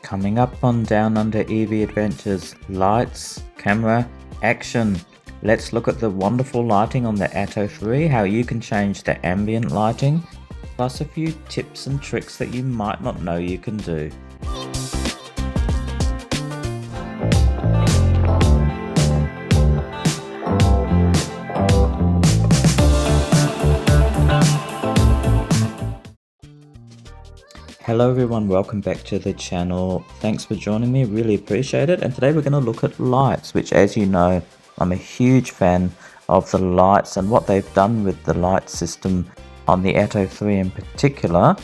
Coming up on Down Under EV Adventures, lights, camera, action. Let's look at the wonderful lighting on the Atto 3, how you can change the ambient lighting, plus a few tips and tricks that you might not know you can do. Hello everyone, welcome back to the channel. Thanks for joining me, really appreciate it. And today we're going to look at lights, which, as you know, I'm a huge fan of the lights and what they've done with the light system on the Atto 3 in particular,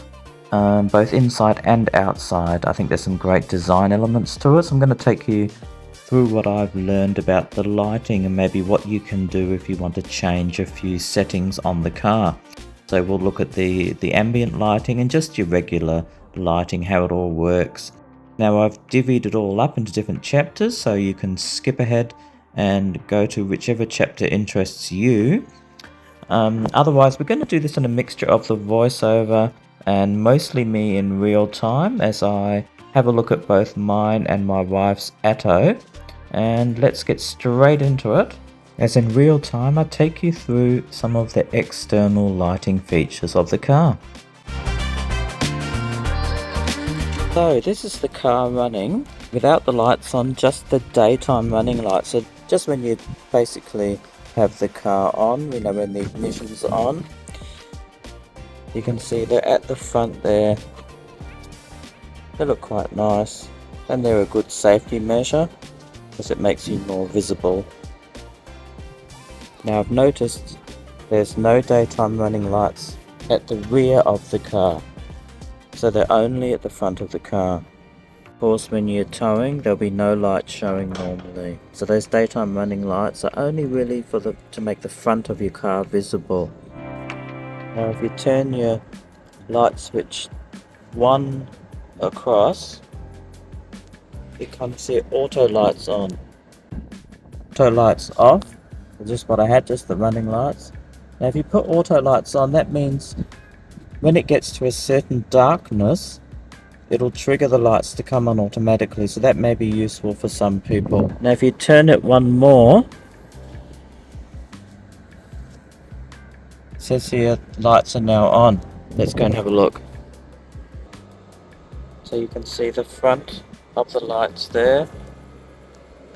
both inside and outside. I think there's some great design elements to it, so I'm going to take you through what I've learned about the lighting and maybe what you can do if you want to change a few settings on the car. So we'll look at the ambient lighting and just your regular lighting, how it all works. Now I've divvied it all up into different chapters, so you can skip ahead and go to whichever chapter interests you. Otherwise, we're going to do this in a mixture of the voiceover and mostly me in real time as I have a look at both mine and my wife's Atto. And let's get straight into it. As in real time, I take you through some of the external lighting features of the car. So this is the car running without the lights on, just the daytime running lights. So just when you basically have the car on, when the ignition's on, you can see they're at the front there. They look quite nice, and they're a good safety measure because it makes you more visible. Now I've noticed there's no daytime running lights at the rear of the car, so they're only at the front of the car. Of course, when you're towing, there'll be no light showing normally, so those daytime running lights are only really to make the front of your car visible. Now if you turn your light switch one across, you can see auto lights on, auto lights off. Just what I had, just the running lights. Now if you put auto lights on, that means when it gets to a certain darkness, it'll trigger the lights to come on automatically, so that may be useful for some people. Now if you turn it one more, it says here lights are now on. Let's go and have a look. So you can see the front of the lights there,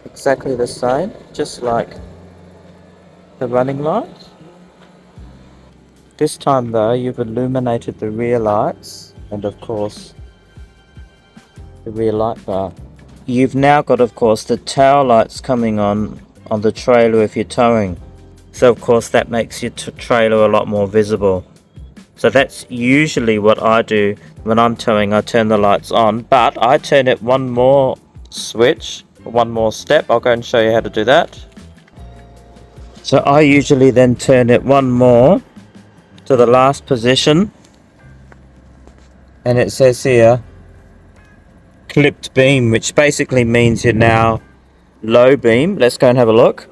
exactly the same, just like the running lights. This time though, you've illuminated the rear lights and of course the rear light bar. You've now got, of course, the tail lights coming on the trailer if you're towing, so of course that makes your trailer a lot more visible. So that's usually what I do when I'm towing. I turn the lights on, but I turn it one more switch, one more step. I'll go and show you how to do that. So I usually then turn it one more to the last position, and it says here clipped beam, which basically means you're now low beam. Let's go and have a look.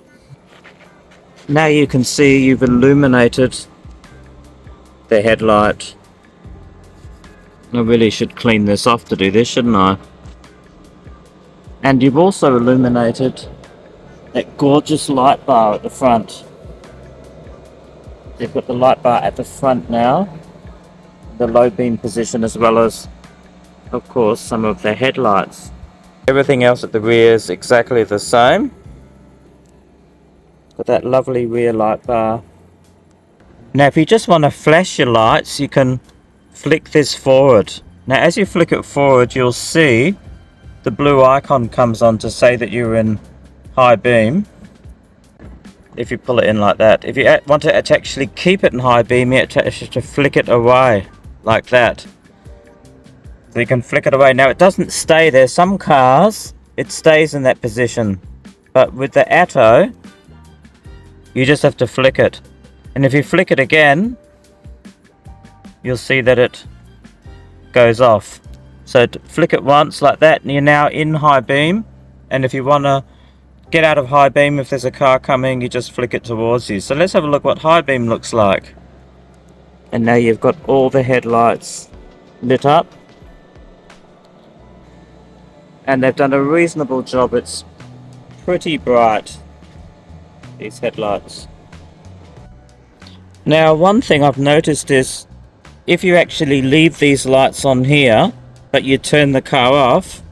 Now you can see you've illuminated the headlight. I really should clean this off to do this, shouldn't I? And you've also illuminated that gorgeous light bar at the front. They've got the light bar at the front now, the low beam position, as well as, of course, some of the headlights. Everything else at the rear is exactly the same. Got that lovely rear light bar. Now if you just want to flash your lights, you can flick this forward. Now as you flick it forward, you'll see the blue icon comes on to say that you're in high beam. If you pull it in like that. If you want to actually keep it in high beam, you have to flick it away like that. So you can flick it away. Now it doesn't stay there. Some cars it stays in that position, but with the Atto you just have to flick it, and if you flick it again you'll see that it goes off. So flick it once like that and you're now in high beam, and if you want to get out of high beam, if there's a car coming, you just flick it towards you. So let's have a look what high beam looks like. And now you've got all the headlights lit up. and they've done a reasonable job. It's pretty bright, these headlights. Now, one thing I've noticed is if you actually leave these lights on here, but you turn the car off,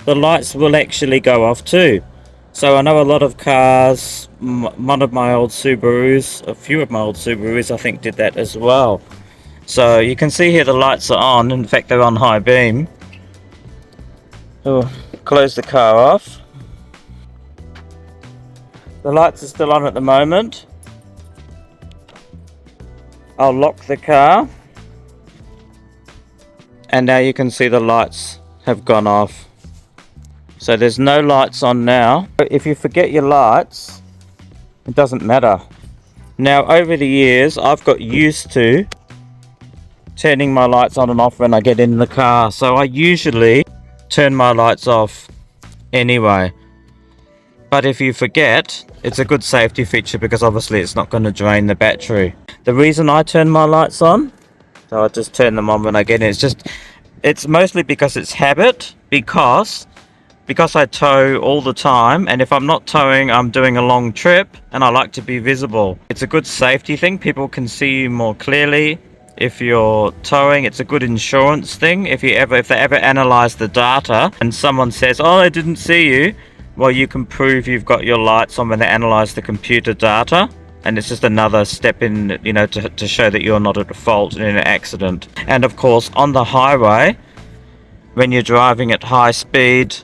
the lights will actually go off too. So I know a lot of cars, one of my old Subarus, a few of my old Subarus I think did that as well. So you can see here the lights are on, in fact they're on high beam. Oh, close the car off. The lights are still on at the moment. I'll lock the car. And now you can see the lights have gone off. So there's no lights on now. If you forget your lights, it doesn't matter. Now over the years, I've got used to turning my lights on and off when I get in the car. So I usually turn my lights off anyway. But if you forget, it's a good safety feature because obviously it's not going to drain the battery. The reason I turn my lights on, so I just turn them on when I get in, it's mostly because it's habit, because I tow all the time, and if I'm not towing, I'm doing a long trip and I like to be visible. It's a good safety thing. People can see you more clearly if you're towing. It's a good insurance thing. If they ever analyze the data and someone says, oh, I didn't see you, well, you can prove you've got your lights on when they analyze the computer data. And it's just another step in, you know, to show that you're not at fault in an accident. And of course, on the highway, when you're driving at high speed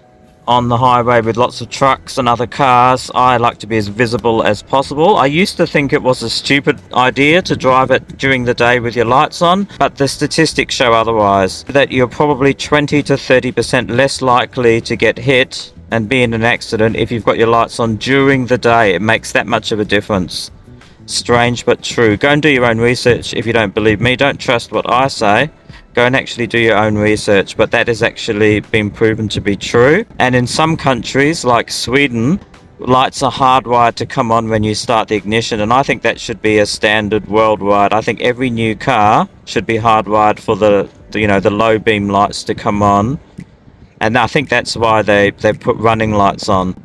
on the highway with lots of trucks and other cars, I like to be as visible as possible. I used to think it was a stupid idea to drive it during the day with your lights on, but the statistics show otherwise, that you're probably 20 to 30% less likely to get hit and be in an accident if you've got your lights on during the day. It makes that much of a difference. Strange but true. Go and do your own research if you don't believe me. Don't trust what I say. Go and actually do your own research, but that has actually been proven to be true. And in some countries like Sweden, lights are hardwired to come on when you start the ignition, and I think that should be a standard worldwide. I think every new car should be hardwired for the low beam lights to come on, and I think that's why they put running lights on.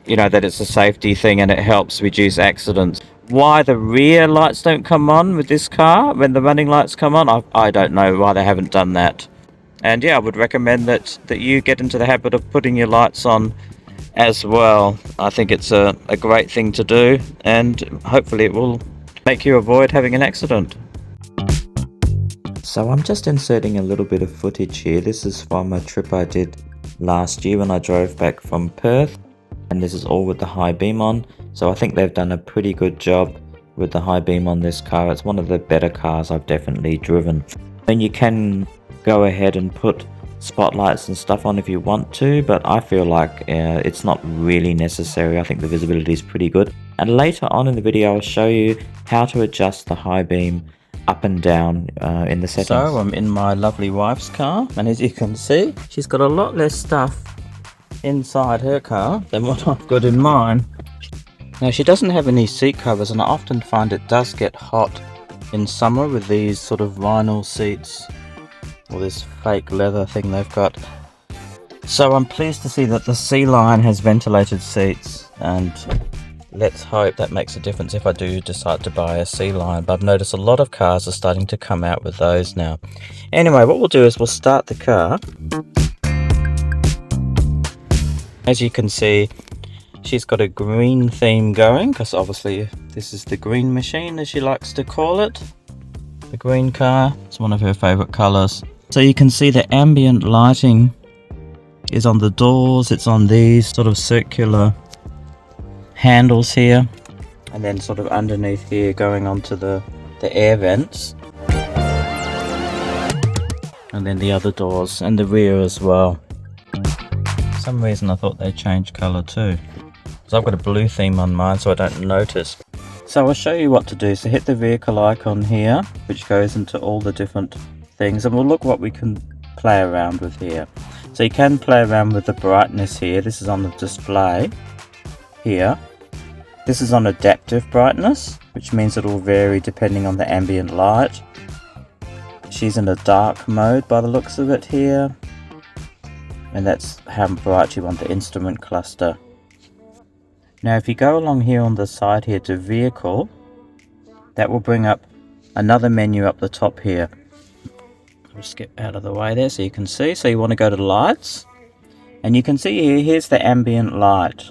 You know, that it's a safety thing and it helps reduce accidents. Why the rear lights don't come on with this car when the running lights come on, I don't know why they haven't done that. And yeah, I would recommend that you get into the habit of putting your lights on as well. I think it's a great thing to do, and hopefully it will make you avoid having an accident. So I'm just inserting a little bit of footage here. This is from a trip I did last year when I drove back from Perth. And this is all with the high beam on, so I think they've done a pretty good job with the high beam on this car. It's one of the better cars I've definitely driven. And you can go ahead and put spotlights and stuff on if you want to, but I feel like it's not really necessary. I think the visibility is pretty good. And later on in the video I'll show you how to adjust the high beam up and down in the settings. So I'm in my lovely wife's car, and as you can see, she's got a lot less stuff inside her car than what I've got in mine. Now, she doesn't have any seat covers, and I often find it does get hot in summer with these sort of vinyl seats, or this fake leather thing they've got. So I'm pleased to see that the C-Line has ventilated seats, and let's hope that makes a difference if I do decide to buy a C-Line. But I've noticed a lot of cars are starting to come out with those now. Anyway, what we'll do is we'll start the car. As you can see, she's got a green theme going, because obviously this is the green machine, as she likes to call it. The green car, it's one of her favourite colours. So you can see the ambient lighting is on the doors, it's on these sort of circular handles here, and then sort of underneath here going onto the air vents. And then the other doors, and the rear as well. For some reason I thought they changed colour too. So I've got a blue theme on mine so I don't notice. So I'll show you what to do. So hit the vehicle icon here, which goes into all the different things, and we'll look what we can play around with here. So you can play around with the brightness here. This is on the display here. This is on adaptive brightness, which means it will vary depending on the ambient light. She's in a dark mode by the looks of it here. and that's how bright you want the instrument cluster. Now if you go along here on the side here to vehicle, that will bring up another menu up the top here. I'll just get out of the way there so you can see. So you want to go to lights, and you can see here, here's the ambient light.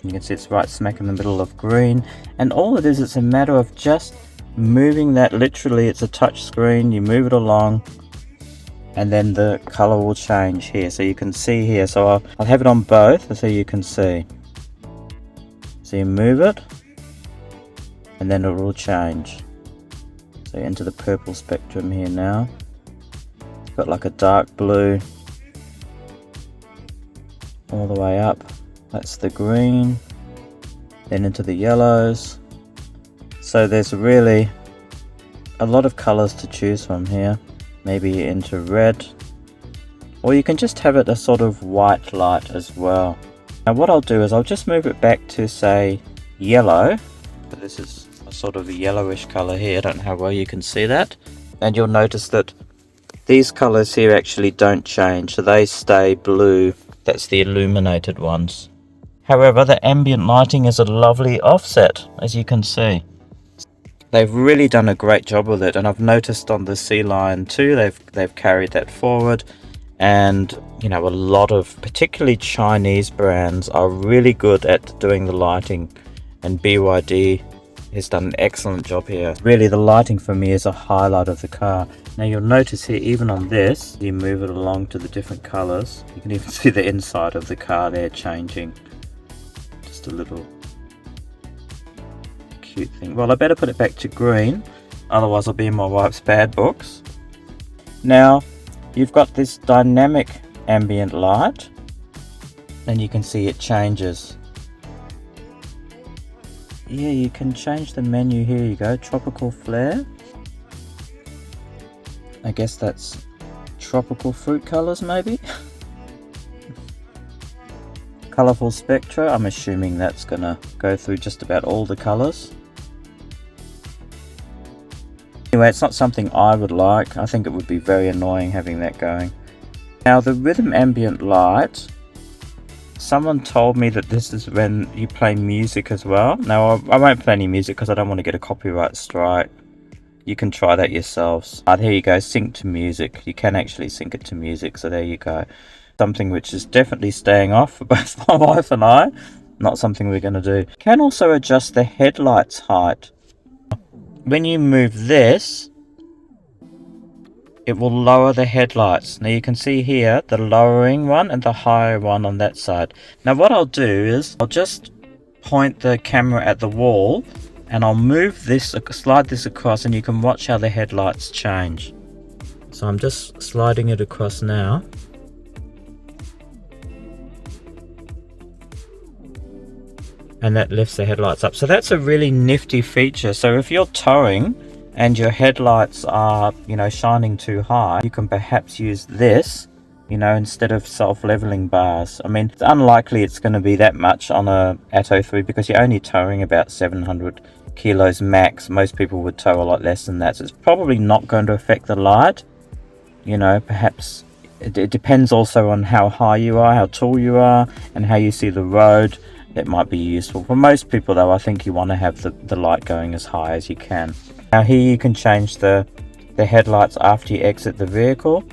You can see it's right smack in the middle of green, and all it is, it's a matter of just moving that. Literally, it's a touch screen. You move it along, and then the color will change here. So you can see here. So I'll have it on both so you can see. So you move it, and then it will change. So into the purple spectrum here now. It's got like a dark blue all the way up. That's the green, then into the yellows. So there's really a lot of colors to choose from here. Maybe into red, or you can just have it a sort of white light as well. Now what I'll do is I'll just move it back to, say, yellow. So this is a sort of a yellowish color here. I don't know how well you can see that. And you'll notice that these colors here actually don't change, so they stay blue. That's the illuminated ones. However, the ambient lighting is a lovely offset, as you can see. They've really done a great job with it, and I've noticed on the Sea Lion too, they've carried that forward. And you know, a lot of particularly Chinese brands are really good at doing the lighting, and BYD has done an excellent job here. Really, the lighting for me is a highlight of the car. Now you'll notice here, even on this, you move it along to the different colors. You can even see the inside of the car there changing. Just a little cute thing. Well, I better put it back to green, otherwise I'll be in my wife's bad books. Now you've got this dynamic ambient light, and you can see it changes. Yeah, you can change the menu. Here you go, tropical flare. I guess that's tropical fruit colors maybe. Colorful spectra, I'm assuming that's gonna go through just about all the colors. Anyway, it's not something I would like. I think it would be very annoying having that going. Now the rhythm ambient light, someone told me that this is when you play music as well. Now I won't play any music because I don't want to get a copyright strike. You can try that yourselves. Here you go, sync to music. You can actually sync it to music, so there you go. Something which is definitely staying off for both my wife and I. Not something we're going to do. Can also adjust the headlights height. When you move this, it will lower the headlights. Now you can see here the lowering one and the higher one on that side. Now what I'll do is I'll just point the camera at the wall, and I'll move this, slide this across, and you can watch how the headlights change. So I'm just sliding it across now. And that lifts the headlights up. So that's a really nifty feature. So if you're towing and your headlights are, you know, shining too high, you can perhaps use this, you know, instead of self-leveling bars. I mean, it's unlikely it's going to be that much on a Atto 3 because you're only towing about 700 kilos max. Most people would tow a lot less than that. So it's probably not going to affect the light. You know, perhaps it depends also on how high you are, how tall you are, and how you see the road. It might be useful. For most people though, I think you want to have the light going as high as you can. Now here you can change the headlights after you exit the vehicle.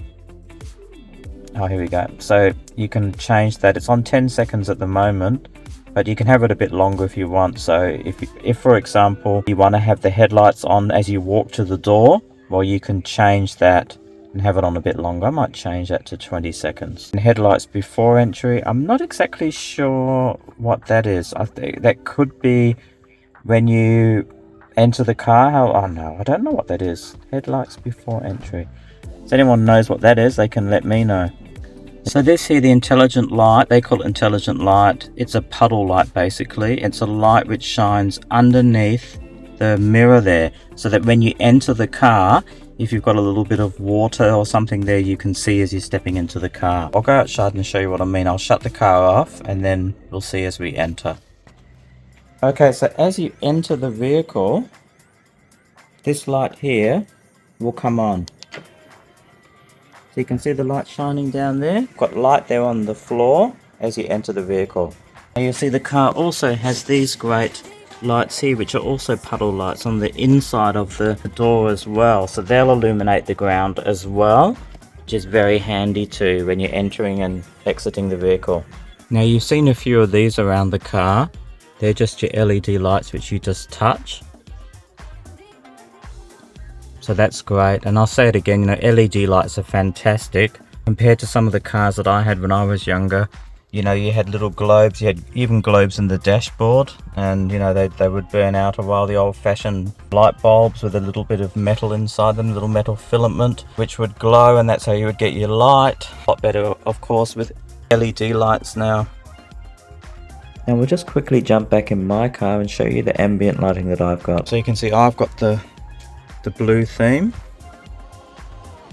Oh, here we go. So you can change that. It's on 10 seconds at the moment, but you can have it a bit longer if you want. So if for example, you want to have the headlights on as you walk to the door, well, you can change that and have it on a bit longer. I might change that to 20 seconds. And headlights before entry, I'm not exactly sure what that is. I think that could be when you enter the car. Oh no, I don't know what that is. Headlights before entry. If anyone knows what that is, they can let me know. So this here, the intelligent light, they call it intelligent light. It's a puddle light basically. It's a light which shines underneath the mirror there, so that when you enter the car, if you've got a little bit of water or something there, you can see as you're stepping into the car. I'll go outside and show you what I mean. I'll shut the car off and then we'll see as we enter. Okay, so as you enter the vehicle, this light here will come on. So you can see the light shining down there. Got light there on the floor as you enter the vehicle. And you'll see the car also has these great lights here, which are also puddle lights on the inside of the door as well. So they'll illuminate the ground as well, which is very handy too when you're entering and exiting the vehicle. Now you've seen a few of these around the car. They're just your LED lights which you just touch. So that's great, and I'll say it again, you know, LED lights are fantastic compared to some of the cars that I had when I was younger. You know, you had little globes, you had even globes in the dashboard, and you know, they would burn out a while. The old-fashioned light bulbs with a little bit of metal inside them, a little metal filament which would glow, and that's how you would get your light. A lot better, of course, with LED lights now. And we'll just quickly jump back in my car and show you the ambient lighting that I've got. So you can see I've got the blue theme,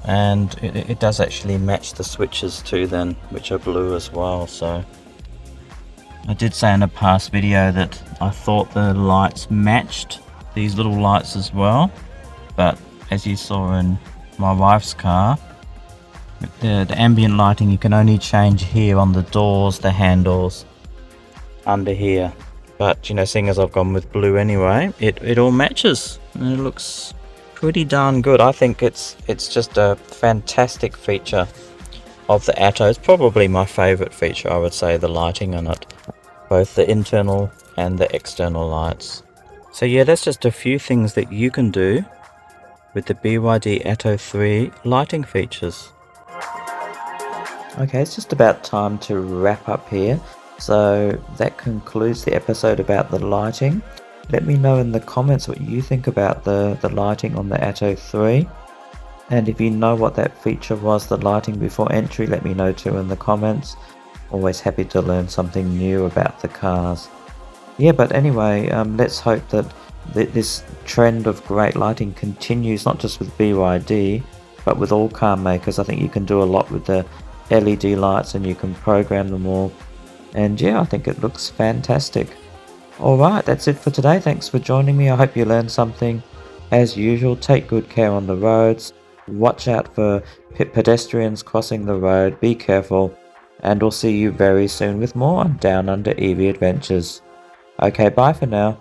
and it does actually match the switches too then, which are blue as well. So I did say in a past video that I thought the lights matched these little lights as well, but as you saw in my wife's car, the ambient lighting you can only change here on the doors, the handles, under here. But you know, seeing as I've gone with blue anyway, it all matches and it looks pretty darn good. I think it's just a fantastic feature of the Atto. It's probably my favorite feature, I would say, the lighting on it, both the internal and the external lights. So yeah, that's just a few things that you can do with the BYD Atto 3 lighting features. Okay, it's just about time to wrap up here. So that concludes the episode about the lighting. Let me know in the comments what you think about the lighting on the Atto 3. And if you know what that feature was, the lighting before entry, let me know too in the comments. Always happy to learn something new about the cars. Yeah, but anyway, let's hope that this trend of great lighting continues, not just with BYD, but with all car makers. I think you can do a lot with the LED lights and you can program them all. And yeah, I think it looks fantastic. Alright, that's it for today. Thanks for joining me. I hope you learned something. As usual, take good care on the roads. Watch out for pedestrians crossing the road. Be careful. And we'll see you very soon with more on Down Under EV Adventures. Okay, bye for now.